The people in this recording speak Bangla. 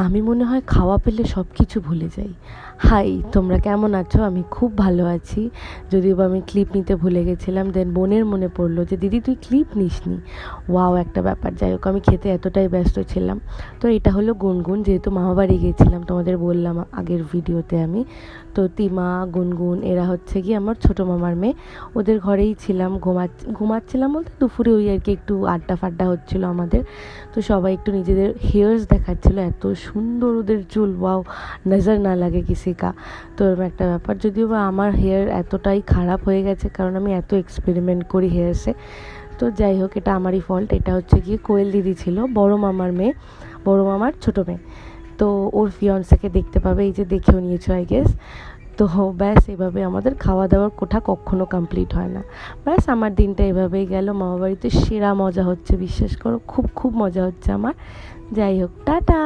আমি মনে হয় খাওয়া পেলে সব কিছু ভুলে যাই। হাই, তোমরা কেমন আছো? আমি খুব ভালো আছি। যদিও বা আমি ক্লিপ নিতে ভুলে গেছিলাম, দেন বোনের মনে পড়লো যে দিদি তুই ক্লিপ নিসনি। ওয়াও, একটা ব্যাপার। যাই হোক, আমি খেতে এতটাই ব্যস্ত ছিলাম। তো এটা হলো গুনগুন, যেহেতু মামাবাড়ি গিয়েছিলাম, তোমাদের বললাম আগের ভিডিওতে আমি। তো তিমা, গুনগুন এরা হচ্ছে কি আমার ছোটো মামার মেয়ে। ওদের ঘরেই ছিলাম, ঘুমাচ্ছিলাম বলতে দুপুরে ওই আর কি একটু আড্ডা ফাড্ডা হচ্ছিলো আমাদের। তো সবাই একটু নিজেদের হেয়ার্স দেখাচ্ছিলো, এত সুন্দর ওদের চুল, ওয়াও, নজর না লাগে কিসি কা। তো এরকম একটা ব্যাপার। যদিও বা আমার হেয়ার এতটাই খারাপ হয়ে গেছে কারণ আমি এত এক্সপেরিমেন্ট করি হেয়ার্সে। তো যাই হোক, এটা আমারই ফল্ট। এটা হচ্ছে গিয়ে কোয়েল দিদি ছিল, বড় মামার মেয়ে, বড় মামার ছোটো মেয়ে। তো ওর ফিয়ন্সেকে দেখতে পাবে, এই যে দেখেও নিয়েছো আই গেস। তো ব্যাস, এভাবে আমাদের খাওয়া দাওয়ার কোঠা কখনো কমপ্লিট হয় না। ব্যাস, আমার দিনটা এভাবেই গেল। মামাবাড়িতে সেরা মজা হচ্ছে, বিশ্বাস করো, খুব খুব মজা হচ্ছে আমার। যাই হোক, টাটা।